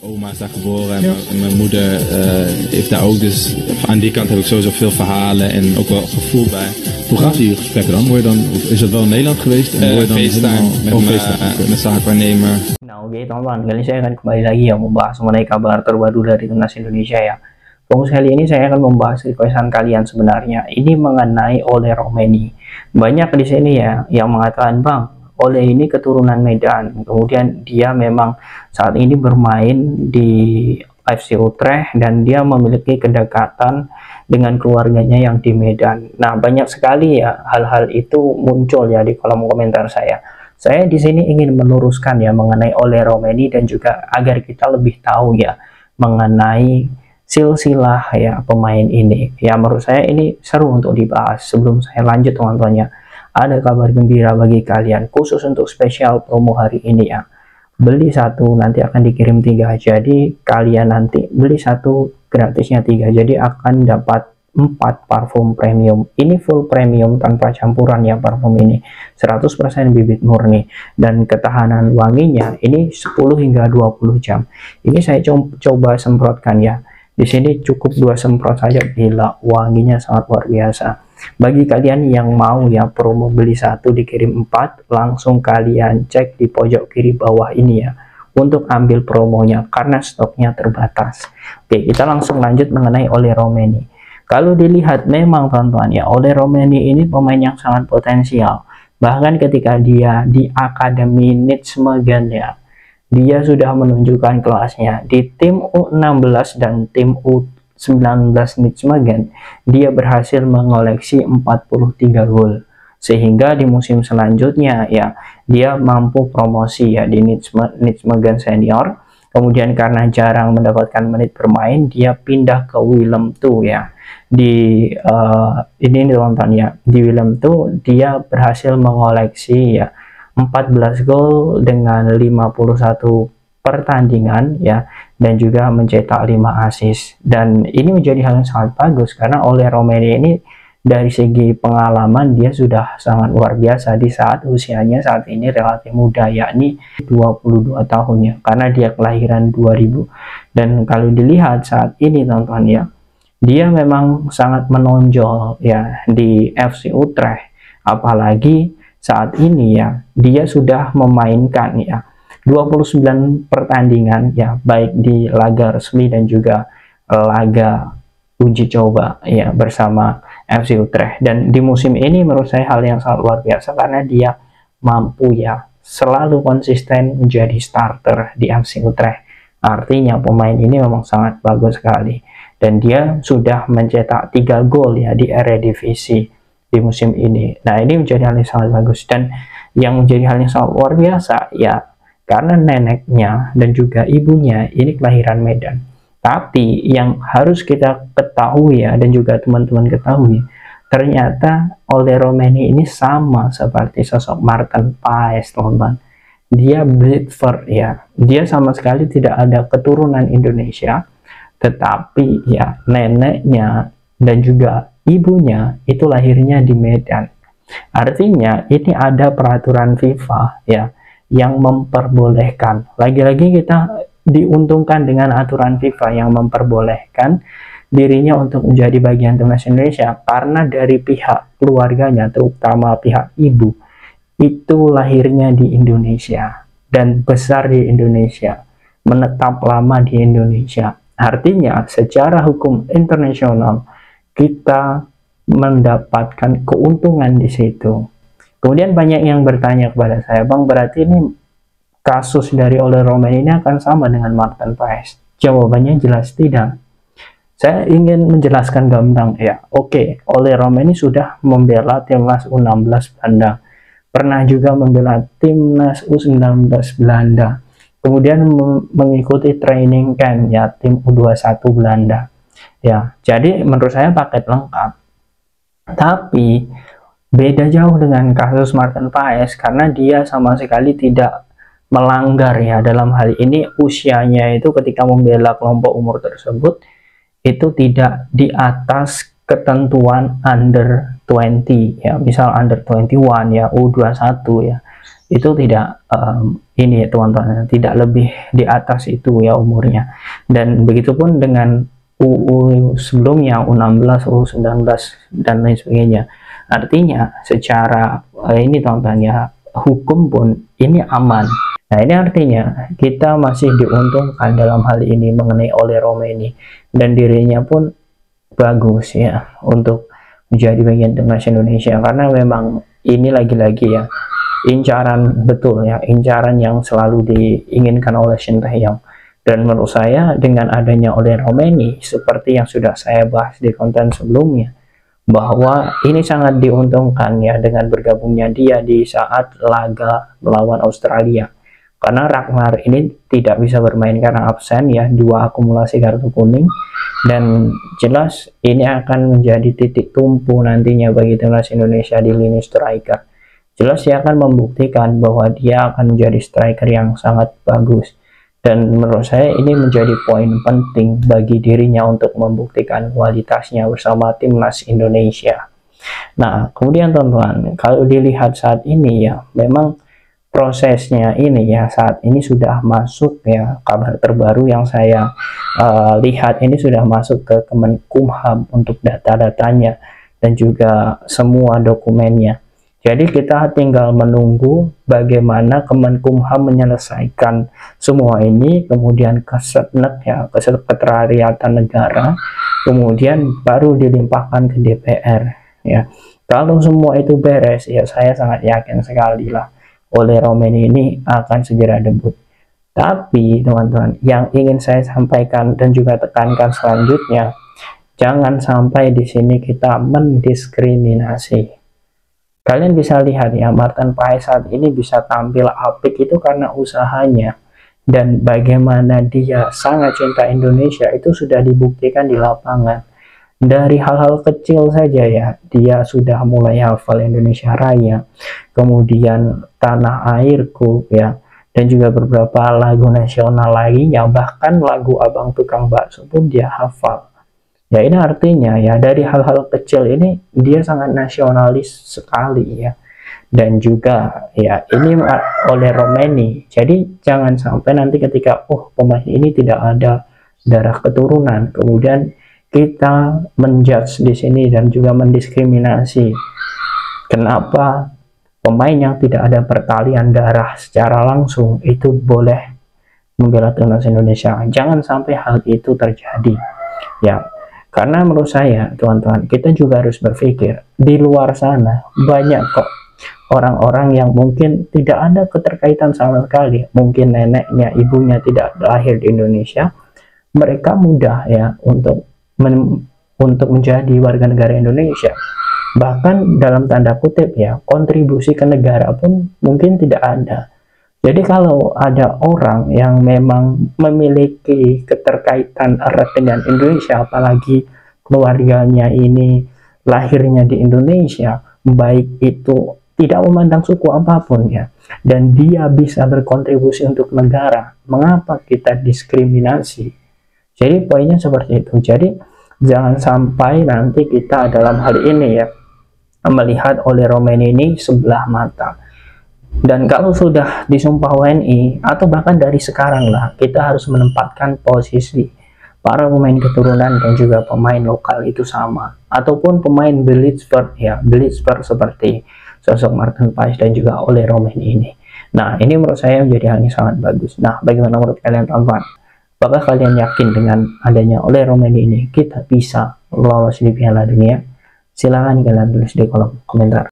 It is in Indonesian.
Oma is daar geboren en mijn moeder heeft daar ook, dus aan die kant heb ik sowieso veel verhalen en ook wel gevoel bij. Hoe gaat die gesprekken dan? Is dat wel in Nederland geweest? En word je dan FaceTime met zaakwaarnemer. Nah, oke teman-teman, kali ini saya akan kembali lagi ya membahas mengenai kabar terbaru dari Timnas Indonesia ya. Fokus kali ini saya akan membahas requestan kalian sebenarnya. Ini mengenai Ole Roumanie. Banyak di sini ya yang mengatakan, Bang, Ole ini keturunan Medan. Kemudian dia memang saat ini bermain di FC Utrecht dan dia memiliki kedekatan dengan keluarganya yang di Medan. Nah, banyak sekali ya hal-hal itu muncul ya di kolom komentar saya. Saya di sini ingin meluruskan ya mengenai Ole Roumanie dan juga agar kita lebih tahu ya mengenai silsilah ya pemain ini. Ya menurut saya ini seru untuk dibahas. Sebelum saya lanjut teman-teman ya, ada kabar gembira bagi kalian khusus untuk spesial promo hari ini ya. Beli satu nanti akan dikirim 3. Jadi kalian nanti beli satu gratisnya 3. Jadi akan dapat 4 parfum premium. Ini full premium tanpa campuran ya parfum ini. 100% bibit murni dan ketahanan wanginya ini 10 hingga 20 jam. Ini saya coba semprotkan ya. Di sini cukup 2 semprot saja, gila wanginya sangat luar biasa. Bagi kalian yang mau ya promo beli 1 dikirim 4, langsung kalian cek di pojok kiri bawah ini ya untuk ambil promonya karena stoknya terbatas. Oke, kita langsung lanjut mengenai Ole Roumanie. Kalau dilihat memang teman-teman ya, Ole Roumanie ini pemain yang sangat potensial. Bahkan ketika dia di Akademi Nijmegen ya, dia sudah menunjukkan kelasnya di tim U16 dan tim U19 Nijmegen. Dia berhasil mengoleksi 43 gol. Sehingga di musim selanjutnya ya dia mampu promosi ya di Nijmegen senior. Kemudian karena jarang mendapatkan menit bermain, dia pindah ke Willem II ya. Di ini teman-teman ya, di Willem II dia berhasil mengoleksi ya 14 gol dengan 51 pertandingan ya, dan juga mencetak 5 assist. Dan ini menjadi hal yang sangat bagus karena Ole Roumanie ini dari segi pengalaman dia sudah sangat luar biasa di saat usianya saat ini relatif muda, yakni 22 tahun ya, karena dia kelahiran 2000. Dan kalau dilihat saat ini teman-teman ya, dia memang sangat menonjol ya di FC Utrecht, apalagi saat ini ya dia sudah memainkan ya 29 pertandingan ya, baik di laga resmi dan juga laga uji coba ya bersama FC Utrecht. Dan di musim ini menurut saya hal yang sangat luar biasa karena dia mampu ya selalu konsisten menjadi starter di FC Utrecht. Artinya pemain ini memang sangat bagus sekali dan dia sudah mencetak 3 gol ya di Eredivisie di musim ini. Nah, ini menjadi hal yang sangat bagus. Dan yang menjadi hal yang sangat luar biasa ya karena neneknya dan juga ibunya ini kelahiran Medan. Tapi yang harus kita ketahui ya dan juga teman-teman ketahui, ternyata Ole Roumanie ini sama seperti sosok Maarten Paes teman-teman. Dia Britver ya, dia sama sekali tidak ada keturunan Indonesia, tetapi ya neneknya dan juga ibunya itu lahirnya di Medan. Artinya ini ada peraturan FIFA ya yang memperbolehkan. Lagi-lagi kita diuntungkan dengan aturan FIFA yang memperbolehkan dirinya untuk menjadi bagian timnas Indonesia karena dari pihak keluarganya, terutama pihak ibu, itu lahirnya di Indonesia dan besar di Indonesia, menetap lama di Indonesia. Artinya secara hukum internasional kita mendapatkan keuntungan di situ. Kemudian banyak yang bertanya kepada saya, Bang, berarti ini kasus dari Ole Roumanie ini akan sama dengan Maarten Paes? Jawabannya jelas tidak. Saya ingin menjelaskan gamblang ya. Oke, Ole Roumanie sudah membela timnas U16 Belanda, pernah juga membela timnas U19 Belanda, kemudian mengikuti training camp ya tim U21 Belanda ya. Jadi menurut saya paket lengkap. Tapi beda jauh dengan kasus Maarten Paes karena dia sama sekali tidak melanggar ya dalam hal ini. Usianya itu ketika membela kelompok umur tersebut itu tidak di atas ketentuan under 20 ya, misal under 21 ya, U21 ya. itu tidak ini teman-teman, tidak lebih di atas itu ya umurnya. Dan begitupun dengan UU sebelumnya, U16, U19 dan lain sebagainya. Artinya secara ini teman-teman ya, hukum pun ini aman. Nah, ini artinya kita masih diuntungkan dalam hal ini mengenai Oleh Romeni, dan dirinya pun bagus ya untuk menjadi bagian timnas Indonesia, karena memang ini lagi-lagi ya incaran, betul ya, incaran yang selalu diinginkan oleh Shin Tae-yong. Dan menurut saya dengan adanya Oleh Romeni, seperti yang sudah saya bahas di konten sebelumnya, bahwa ini sangat diuntungkan ya dengan bergabungnya dia di saat laga melawan Australia. Karena Ragnar ini tidak bisa bermain karena absen ya, 2 akumulasi kartu kuning, dan jelas ini akan menjadi titik tumpu nantinya bagi timnas Indonesia di lini striker. Jelas dia akan membuktikan bahwa dia akan menjadi striker yang sangat bagus, dan menurut saya ini menjadi poin penting bagi dirinya untuk membuktikan kualitasnya bersama timnas Indonesia. Nah, kemudian teman-teman, kalau dilihat saat ini ya, memang prosesnya ini ya saat ini sudah masuk ya, kabar terbaru yang saya lihat ini sudah masuk ke Kemenkumham untuk data-datanya dan juga semua dokumennya. Jadi kita tinggal menunggu bagaimana Kemenkumham menyelesaikan semua ini, kemudian ke Setnek ya, ke Sekretariatan Negara, kemudian baru dilimpahkan ke DPR ya. Kalau semua itu beres ya, saya sangat yakin sekali lah Oleh Romeni ini akan segera debut. Tapi teman-teman, yang ingin saya sampaikan dan juga tekankan selanjutnya, jangan sampai di sini kita mendiskriminasi. Kalian bisa lihat ya, Martin Paes saat ini bisa tampil apik itu karena usahanya, dan bagaimana dia sangat cinta Indonesia itu sudah dibuktikan di lapangan. Dari hal-hal kecil saja ya, dia sudah mulai hafal Indonesia Raya, kemudian Tanah Airku ya, dan juga beberapa lagu nasional lainnya, bahkan lagu Abang Tukang Bakso pun dia hafal. Ya, ini artinya ya dari hal-hal kecil ini dia sangat nasionalis sekali ya. Dan juga ya ini Oleh Romeni. Jadi jangan sampai nanti ketika pemain ini tidak ada darah keturunan, kemudian kita menjudge di sini dan juga mendiskriminasi. Kenapa pemain yang tidak ada pertalian darah secara langsung itu boleh membela timnas Indonesia? Jangan sampai hal itu terjadi. Ya, karena menurut saya, teman-teman, kita juga harus berpikir di luar sana banyak kok orang-orang yang mungkin tidak ada keterkaitan sama sekali. Mungkin neneknya, ibunya tidak lahir di Indonesia. Mereka mudah ya untuk menjadi warga negara Indonesia. Bahkan dalam tanda kutip ya, kontribusi ke negara pun mungkin tidak ada. Jadi kalau ada orang yang memang memiliki keterkaitan erat dengan Indonesia, apalagi keluarganya ini lahirnya di Indonesia, baik itu tidak memandang suku apapun ya, dan dia bisa berkontribusi untuk negara, mengapa kita diskriminasi? Jadi poinnya seperti itu. Jadi jangan sampai nanti kita dalam hal ini ya melihat Oleh Romeni ini sebelah mata. Dan kalau sudah disumpah WNI atau bahkan dari sekarang lah, kita harus menempatkan posisi para pemain keturunan dan juga pemain lokal itu sama, ataupun pemain Blitzberg ya, Blitzberg seperti sosok Martin Paes dan juga Oleh Romeni ini. Nah, ini menurut saya menjadi hal yang sangat bagus. Nah, bagaimana menurut kalian teman-teman? Apakah kalian yakin dengan adanya Oleh Romeni ini kita bisa lolos di Piala Dunia? Silahkan kalian tulis di kolom komentar.